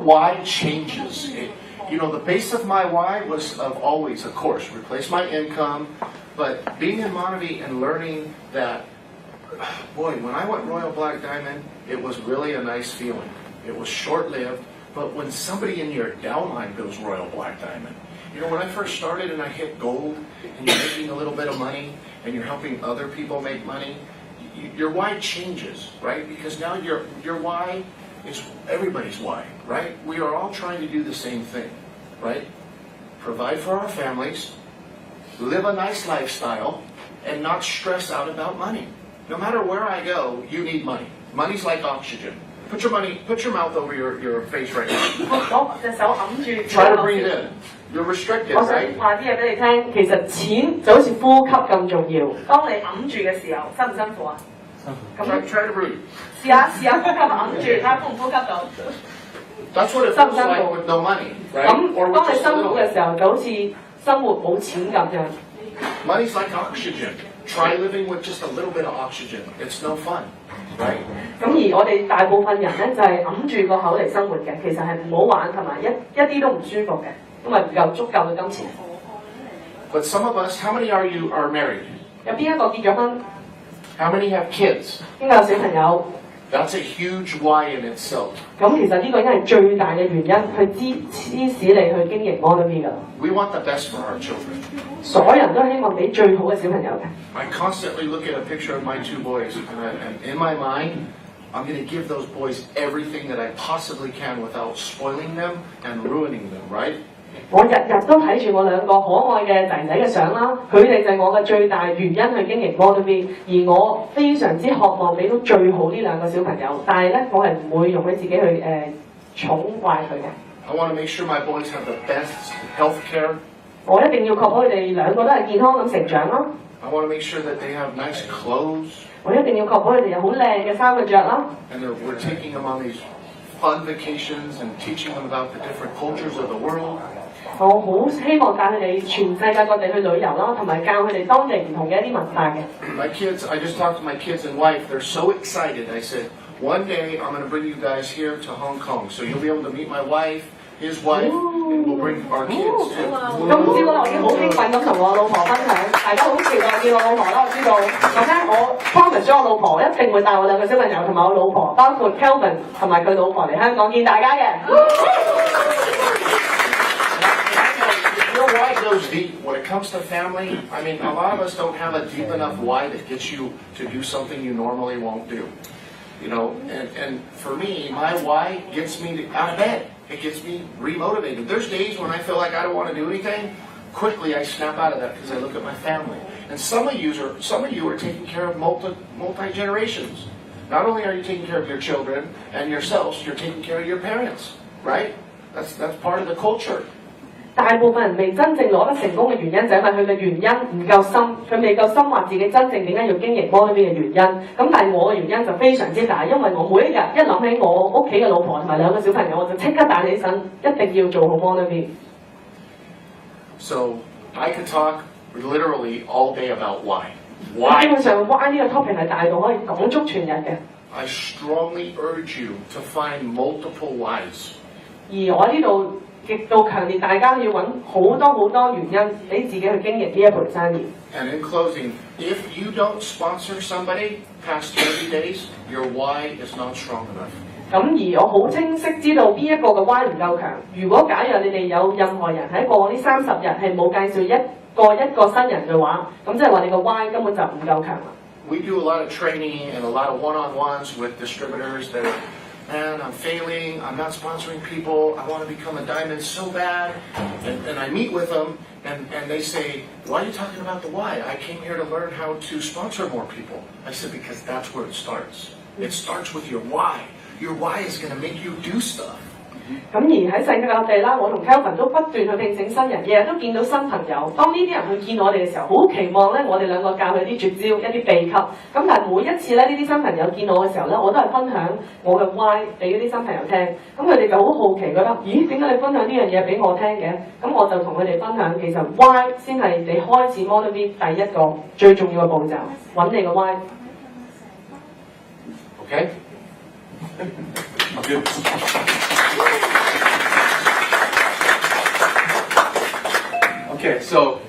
why changes. The base of my why was always, of course, replace my income. But being in Monavie and learning that, boy, when I went Royal Black Diamond, it was really a nice feeling. It was short-lived, but when somebody in your downline goes Royal Black Diamond, when I first started and I hit gold, and you're making a little bit of money, and you're helping other people make money, your why changes, right? Because now your why is everybody's why, right? We are all trying to do the same thing, right? Provide for our families, live a nice lifestyle, and not stress out about money. No matter where I go, you need money. Money's like oxygen. Put your mouth over your face right now. Try to breathe in. You're restricted, right? 我想話啲嘢俾你聽，其實錢就好似呼吸咁重要。當你揞住嘅時候，辛唔辛苦啊？Try to breathe. 試下呼吸，揞住睇下呼唔呼吸到。That's what it feels like with no money, right? 咁當你辛苦嘅時候，就好似生活冇錢咁樣。Money's like oxygen. Try living with just a little bit of oxygen. It's no fun, right? 咁而我哋大部分人咧就係揞住個口嚟生活嘅，其實係唔好玩同埋一啲都唔舒服嘅，因為唔夠足夠嘅金錢。But some of us, how many are married? 有邊一個結咗婚？ How many have kids? 邊個有小朋友？ That's a huge why in itself. 咁其實呢個應該係最大嘅原因，去支持你去經營 Monavie 㗎。We want the best for our children. 所有人都希望俾最好嘅小朋友嘅。I constantly look at a picture of my two boys, and in my mind, I'm going to give those boys everything that I possibly can without spoiling them and ruining them, right? 我日日都睇住我兩個可愛嘅仔仔嘅相啦，佢哋就係我嘅最大原因去經營 Monavie，而我非常之渴望俾到最好呢兩個小朋友，但係咧我係唔會容許自己去寵壞佢嘅。I want to make sure my boys have the best health care. 我一定要確保佢哋兩個都係健康咁成長啦。I want to make sure that they have nice clothes. 我一定要確保佢哋有好靚嘅衫去着啦。And we're taking them on these fun vacations and teaching them about the different cultures of the world. 我好希望帶佢哋全世界各地去旅遊啦，同埋教佢哋當地唔同嘅一啲文化嘅。My kids, I just talked to my kids and wife. They're so excited. I said, one day I'm going to bring you guys here to Hong Kong, so you'll be able to meet my wife, his wife, and we'll bring our kids too. 今朝我已經好興奮咁同我老婆分享，大家好期待見我老婆啦，我知道。咁咧，我 promise 咗我老婆一定會帶我兩個小朋友同埋我老婆，包括 Kelvin 同埋佢老婆嚟香港見大家嘅。Why goes deep when it comes to family. I mean, a lot of us don't have a deep enough why that gets you to do something you normally won't do. And for me, my why gets me out of bed. It gets me remotivated. There's days when I feel like I don't want to do anything. Quickly, I snap out of that because I look at my family. And some of you are taking care of multi generations. Not only are you taking care of your children and yourselves, you're taking care of your parents, right? That's part of the culture. 大部分人未真正攞得成功嘅原因，就係因為佢嘅原因唔夠深，佢未夠深話自己真正點解要經營 Monavie 嘅原因。咁但係我嘅原因就非常之大，因為我每一日一諗起我屋企嘅老婆同埋兩個小朋友，我就即刻彈起身，一定要做好 Monavie。So I could talk literally all day about why. 基本上 why 呢個 topic 係大到可以講足全日嘅。I strongly urge you to find multiple whys. 而我呢度極度強烈，大家要揾好多原因俾自己去經營呢一盤生意。And in closing, if you don't sponsor somebody past 30 days, your why is not strong enough. 咁而我好清晰知道邊一個嘅 why 唔夠強。如果假如你哋有任何人喺過呢30日係冇介紹一個新人嘅話，咁即係話你個 why 根本就唔夠強啦。We do a lot of training and a lot of one-on-ones with distributors that man, I'm failing, I'm not sponsoring people, I want to become a diamond so bad. And I meet with them and they say, why are you talking about the why? I came here to learn how to sponsor more people. I said, because that's where it starts. It starts with your why. Your why is going to make you do stuff. 咁而喺世界各地啦，我同 Kelvin 都不斷去聘請新人，日日都見到新朋友。當呢啲人去見我哋嘅時候，好期望咧，我哋兩個教佢啲絕招、一啲秘笈。咁但係每一次咧，呢啲新朋友見我嘅時候咧，我都係分享我嘅 why 俾嗰啲新朋友聽。咁佢哋就好好奇，覺得咦，點解你分享呢樣嘢俾我聽嘅？咁我就同佢哋分享，其實 why 先係你開始 Monavie 第一個最重要嘅步驟，揾你嘅 why。Okay? Good. so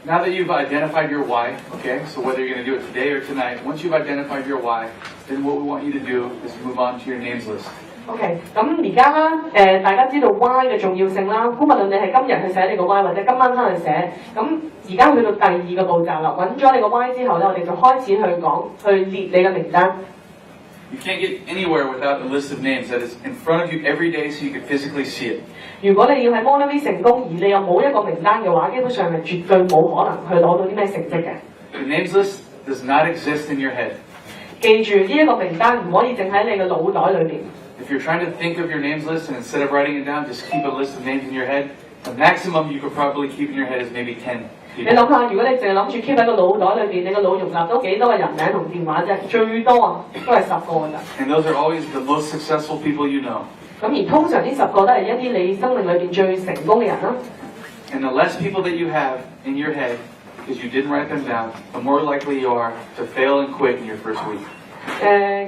now that you've identified your why, okay, so whether you're going to do it today or tonight, once you've identified your why, then what we want you to do is move on to your names list. OK， 咁而家啦，大家知道 why 嘅重要性啦。咁無論你係今日去寫你個 why，或者今晚翻去寫，咁而家去到第二個步驟啦。揾咗你個 why 之後咧，我哋就開始去講，去列你嘅名單。You can't get anywhere without a list of names that is in front of you every day, so you can physically see it. 如果你要喺 Monavie 成功，而你又冇一個名單嘅話，基本上係絕對冇可能去攞到啲咩成績嘅。The names list does not exist in your head. 記住呢一個名單唔可以淨喺你嘅腦袋裏邊。If you're trying to think of your names list and instead of writing it down, just keep a list of names in your head, the maximum you could probably keep in your head is maybe 10. 你諗下，如果你淨係諗住 keep 喺個腦袋裏邊，你個腦容納到幾多個人名同電話啫？最多啊，都係10個㗎咋。And those are always the most successful people you know. 咁而通常呢10個都係一啲你生命裏邊最成功嘅人啦。And the less people that you have in your head, because you didn't write them down, the more likely you are to fail and quit in your first week.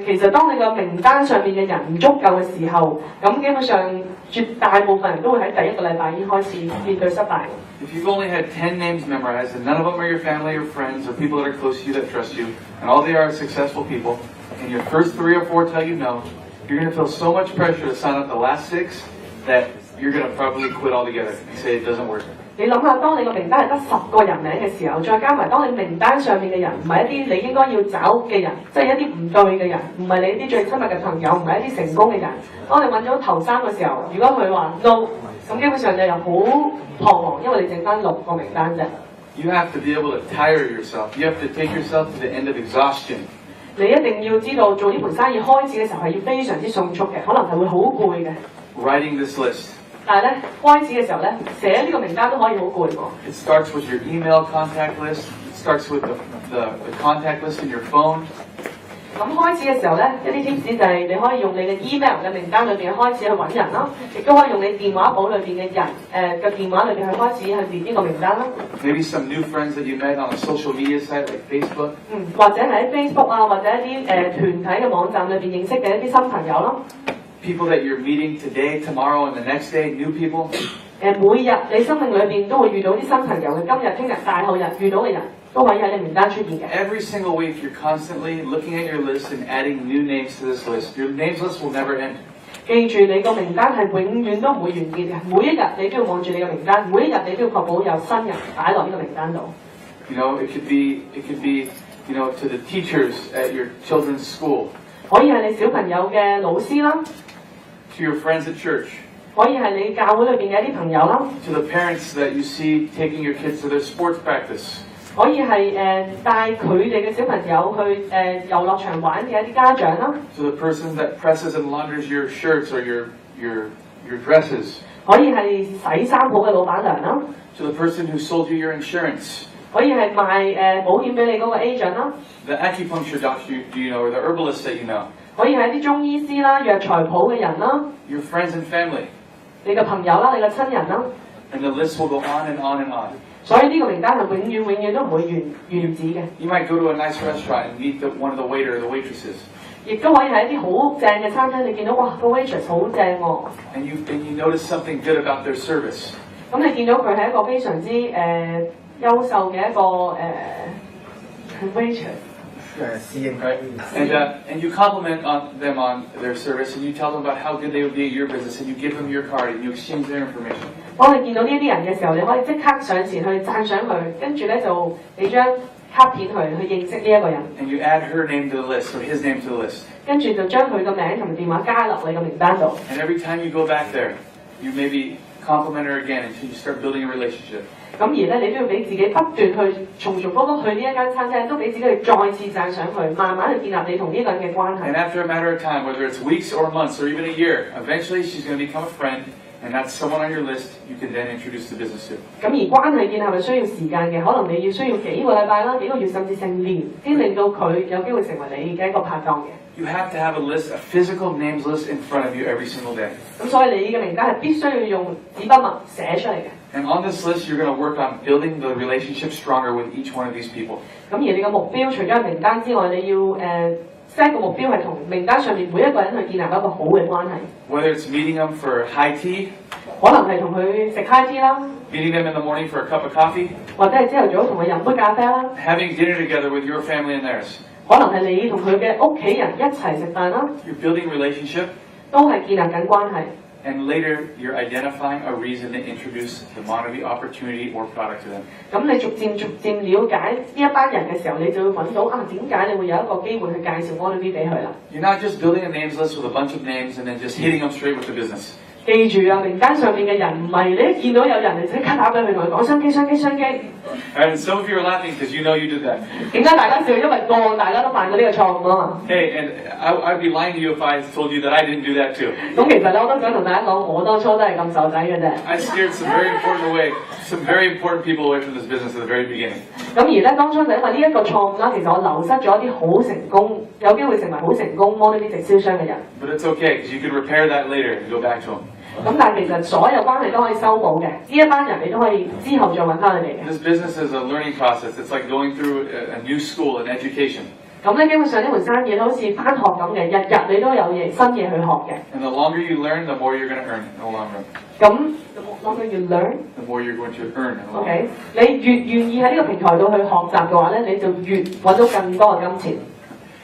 其實當你個名單上面嘅人唔足夠嘅時候，咁基本上絕大部分人都會喺第一個禮拜已經開始面對失敗。If you've only had 10 names memorized and none of them are your family or friends or people that are close to you that trust you, and all they are successful people, and your first 3 or 4 tell you no, you're going to feel so much pressure to sign up the last 6 that you're going to probably quit altogether and say it doesn't work. 你諗下，當你個名單係得10個人名嘅時候，再加埋當你名單上面嘅人唔係一啲你應該要找嘅人，即係一啲唔對嘅人，唔係你啲最親密嘅朋友，唔係一啲成功嘅人。當你揾咗頭3嘅時候，如果佢話 no， 咁基本上你又好彷徨，因為你剩翻6個名單啫。You have to be able to tire yourself. You have to take yourself to the end of exhaustion. 你一定要知道做呢盤生意開始嘅時候係要非常之迅速嘅，可能係會好攰嘅。Writing this list. 但係咧，開始嘅時候咧，寫呢個名單都可以好攰喎。It starts with your email contact list. It starts with the contact list in your phone. 咁開始嘅時候咧，一啲 tips 就係你可以用你嘅 email 嘅名單裏邊開始去揾人啦，亦都可以用你電話簿裏邊嘅人嘅電話裏邊去開始去列呢個名單啦。Maybe some new friends that you met on a social media site like Facebook. 或者係喺 Facebook 啊，或者一啲團體嘅網站裏邊認識嘅一啲新朋友啦。People that you're meeting today, tomorrow, and the next day, new people. 每日你生命裏邊都會遇到啲新朋友嘅，今日、聽日、大後日遇到嘅人都可以喺你名單出現嘅。Every single week, you're constantly looking at your list and adding new names to this list. Your names list will never end. 記住你個名單係永遠都唔會完結嘅，每一日你都要望住你個名單，每一日你都要確保有新人擺落呢個名單度。You know, it could be, you know, to the teachers at your children's school. 可以係你小朋友嘅老師啦。To your friends at church. 可以係你教會裏邊嘅一啲朋友啦。To the parents that you see taking your kids to their sports practice. 可以係帶佢哋嘅小朋友去遊樂場玩嘅一啲家長啦。To the person that presses and launders your shirts or your dresses. 可以係洗衫鋪嘅老闆娘啦。To the person who sold you your insurance. 可以係賣保險俾你嗰個 agent 啦。The acupuncture doctor you know or the herbalist that you know. 可以係一啲中醫師啦、藥材鋪嘅人啦。Your friends and family. 你嘅朋友啦、你嘅親人啦。And the list will go on and on and on. 所以呢個名單係永遠都唔會完止嘅。You might go to a nice restaurant and meet one of the waiter or the waitresses. 亦都可以係一啲好正嘅餐廳，你見到哇個 waitress 好正喎。And you notice something good about their service. 咁你見到佢係一個非常之優秀嘅一個waitress。Right? And you compliment them on their service, and you tell them about how good they would be at your business, and you give them your card, and you exchange their information. 當你見到呢啲人嘅時候，你可以即刻上前去讚賞佢，跟住咧就俾張卡片去認識呢一個人。And you add her name to the list or his name to the list. 跟住就將佢個名同埋電話加落你個名單度。And every time you go back there, you maybe compliment her again until you start building a relationship. 咁而咧，你都要俾自己不斷去重複去呢一間餐廳，都俾自己去再次讚賞佢，慢慢去建立你同呢個人嘅關係。And after a matter of time, whether it's weeks or months or even a year, eventually she's going to become a friend, and that's someone on your list you can then introduce the business to. 咁而關係建立係需要時間嘅，可能你要需要幾個禮拜啦、幾個月甚至成年，先令到佢有機會成為你嘅一個拍檔嘅。You have to have a list, a physical names list in front of you every single day. 咁所以你嘅名單係必須要用紙筆墨寫出嚟嘅。And on this list, you're going to work on building the relationship stronger with each one of these people. 咁而你嘅目標除咗係名單之外，你要set 個目標係同名單上面每一個人去建立一個好嘅關係。Whether it's meeting them for high tea, 可能係同佢食 high tea 啦， meeting them in the morning for a cup of coffee, 或者係朝頭早同佢飲杯咖啡啦， having dinner together with your family and theirs. 可能係你同佢嘅屋企人一齊食飯啦， You're building relationship, 都係建立緊關係。 and later you're identifying a reason to introduce the Monavie opportunity or product to them. 咁你逐漸了解呢一班人嘅時候，你就會揾到點解你會有一個機會去介紹 Monavie 俾佢啦。You're not just building a names list with a bunch of names and then just hitting them straight with the business. 記住啊，名單上面嘅人唔係你一見到有人，你即刻打俾佢同佢講商機。 And some of you are laughing because you know you did that. 點解大家笑？因為大家都犯過呢個錯誤啊嘛。Hey, and I'd be lying to you if I told you that I didn't do that too. 咁其實咧，我都想同大家講，我當初都係咁瘦仔嘅啫。I steered some very important people away from this business at the very beginning. 咁而咧，當初就因為呢一個錯誤啦，其實我流失咗一啲好成功、有機會成為好成功 Monavie 直銷商嘅人。But it's okay because you can repair that later and go back to them. 咁但係其實所有關係都可以修補嘅，呢一班人你都可以之後再揾翻佢哋嘅。 This business is a learning process. It's like going through a new school, an education. 咁咧，基本上呢門生意都好似翻學咁嘅，日日你都有嘢新嘢去學嘅。And the longer you learn, the more you're going to earn in the long run. 咁 the longer you learn， The more you're going to earn in the long run. OK， 你越願意喺呢個平台度去學習嘅話咧，你就越揾到更多嘅金錢。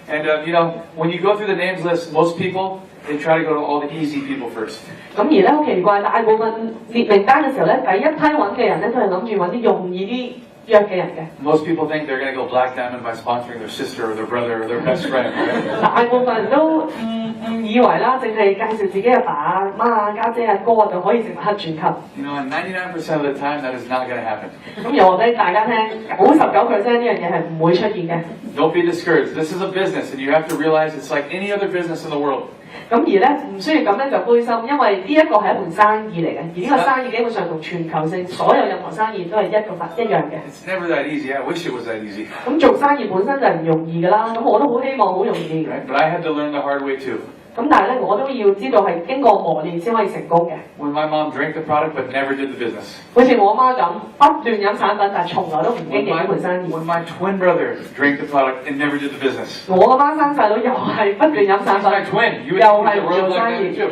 And you know, when you go through the names list, most people they try to go to all the easy people first. 咁而咧好奇怪，大部分列名單嘅時候咧，第一批揾嘅人咧都係諗住揾啲容易啲約嘅人嘅。Most people think they're going to go black diamond by sponsoring their sister or their brother or their best friend. Right? 大部分人都誤以為啦，淨係介紹自己阿爸阿媽啊、家姐阿哥啊就可以成為黑鑽級。You know, and 99% of the time that is not going to happen. 咁又話俾大家聽，99% 呢樣嘢係唔會出現嘅。Don't be discouraged. This is a business, and you have to realize it's like any other business in the world. 咁而咧唔需要咁咧就灰心，因為呢一個係一門生意嚟嘅，而呢個生意基本上同全球性所有任何生意都係一樣嘅。It's never that easy. I wish it was that easy. 咁做生意本身就係唔容易㗎啦，咁我都好希望好容易。Right? But I had to learn the hard way too. 咁但係咧，我都要知道係經過磨練先可以成功嘅。When my mom drank the product but never did the business. 好似我媽咁，不斷飲產品，但係從來都唔經營呢門生意。When my twin brother drank the product and never did the business. 我個孖生細佬又係不斷飲產 He's my 品， twin. You 又 would 係 think 唔 the 做 world 生 like 意 that too.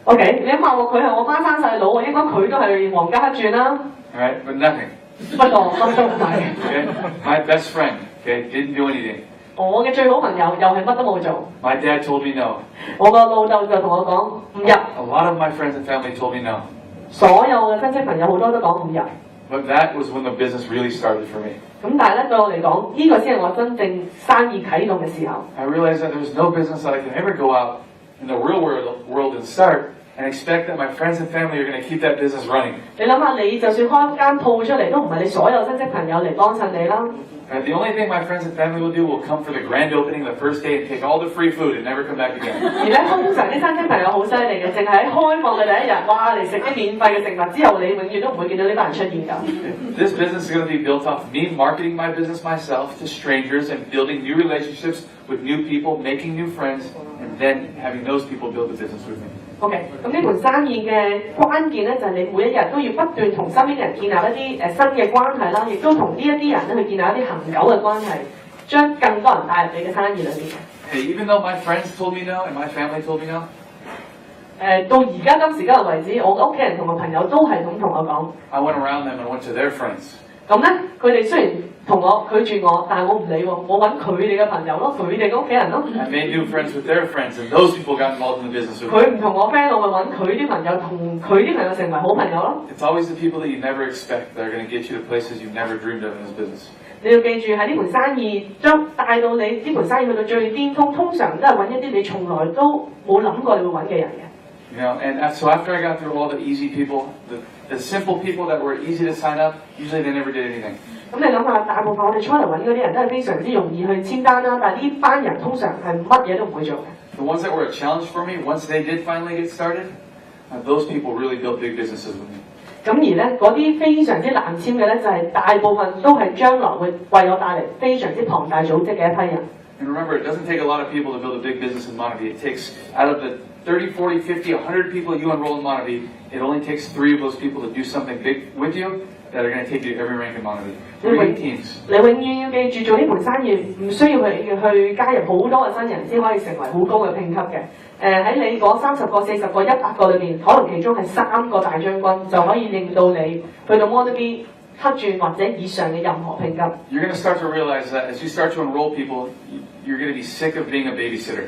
OK，你諗下喎，佢係我孖生細佬，應該佢都係皇家黑鑽啦。All right, but nothing. 不過乜都唔係。Okay, my best friend. Okay, didn't do anything. 我嘅最好朋友又係乜都冇做。My dad told me no. 我個老豆就同我講唔入。A lot of my friends and family told me no. 所有嘅親戚朋友好多都講唔入。But that was when the business really started for me. 咁但係咧對我嚟講，呢個先係我真正生意啟動嘅時候。I realized that there was no business that I could ever go out in the real world and start and expect that my friends and family are going to keep that business running. 你諗下，你就算開間鋪出嚟，都唔係你所有親戚朋友嚟幫襯你啦。And the only thing my friends and family will do will come for the grand opening the first day and take all the free food and never come back again. 而咧通常啲親戚朋友好犀利嘅，淨係喺開放嘅第一日，哇嚟食啲免費嘅食物之後，你永遠都唔會見到呢班人出現㗎。This business is going to be built off me marketing my business myself to strangers and building new relationships with new people, making new friends, and then having those people build the business with me. OK， 咁呢盤生意嘅關鍵咧就係你每一日都要不斷同身邊嘅人建立一啲新嘅關係啦，亦都同呢一啲人咧去建立一啲恒久嘅關係，將更多人帶入你嘅生意裏邊。Hey, even though my friends told me no and my family told me no. 到而家今時今日為止，我嘅屋企人同埋朋友都係咁同我講。I went around them and went to their friends. 咁咧，佢哋雖然同我拒絕我，但係我唔理喎，我揾佢哋嘅朋友咯，佢哋嘅屋企人咯。I made new friends with their friends, and those people got involved in the business with me. 佢唔同我 friend， 我咪揾佢啲朋友，同佢啲朋友成為好朋友咯。It's always the people that you never expect that are going to get you to places you never dreamed of in this business. 你要記住喺呢盤生意將帶到你呢盤生意去到最巔峰，通常都係揾一啲你從來都冇諗過你會揾嘅人嘅。You know, and so after I got through all the easy people, the simple people that were easy to sign up, usually they never did anything. 咁你諗下，大部分我哋初頭揾嗰啲人都係非常之容易去簽單啦，但係呢班人通常係乜嘢都唔會做嘅。The ones that were a challenge for me, once they did finally get started, those people really built big businesses with me. 咁而咧，嗰啲非常之難簽嘅咧，就係大部分都係將來會為我帶嚟非常之龐大組織嘅一批人。And remember, it doesn't take a lot of people to build a big business in Monavie. It takes, out of the 30, 40, 50, 100 people you enroll in Monavie, it only takes 3 of those people to do something big with you that are going to take you to every rank in Monavie. 3 teams. 你永遠要記住做呢盤生意，唔需要去加入好多嘅新人先可以成為好高嘅評級嘅。喺你嗰30個、40個、100個裏面，可能其中係3個大將軍就可以令到你去到 Monavie 黑鑽或者以上嘅任何評級。You're going to start to realize that as you start to enroll people, you're going to be sick of being a babysitter.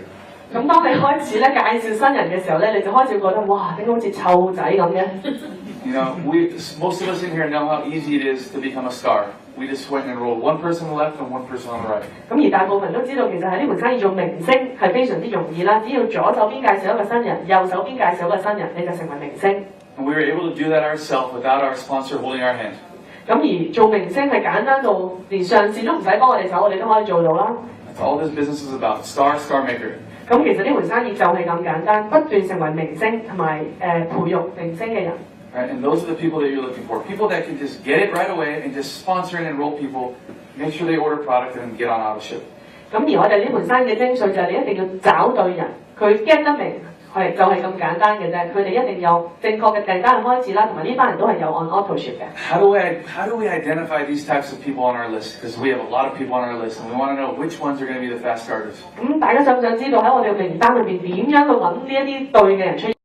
咁當你開始咧介紹新人嘅時候咧，你就開始覺得哇，點解好似湊仔咁嘅You know, most of us in here know how easy it is to become a star. We just went and enrolled one person on the left and one person on the right. 咁而大部分人都知道，其實喺呢門生意做明星係非常之容易啦。只要左手邊介紹一個新人，右手邊介紹一個新人，你就成為明星。And we were able to do that ourselves without our sponsor holding our hand. 咁而做明星係簡單到連上司都唔使幫我哋手，我哋都可以做到啦。That's all this business is about. Star maker. 咁其實呢門生意就係咁簡單，不斷成為明星同埋培育明星嘅人。Right? And those are the people that you're looking for. People that can just get it right away and just sponsor and enroll people, make sure they order product and then get on out of ship. 咁而我哋呢門生意嘅精髓就係你一定要找對人，佢 get 得明，就係咁簡單嘅啫。佢哋一定有正確嘅訂單開始啦，同埋呢班人都係有 on auto ship 嘅。How do we identify these types of people on our list? Because we have a lot of people on our list, and we want to know which ones are going to be the fast starters. 咁大家想唔想知道喺我哋嘅名單裏邊點樣去揾呢一啲對嘅人出現？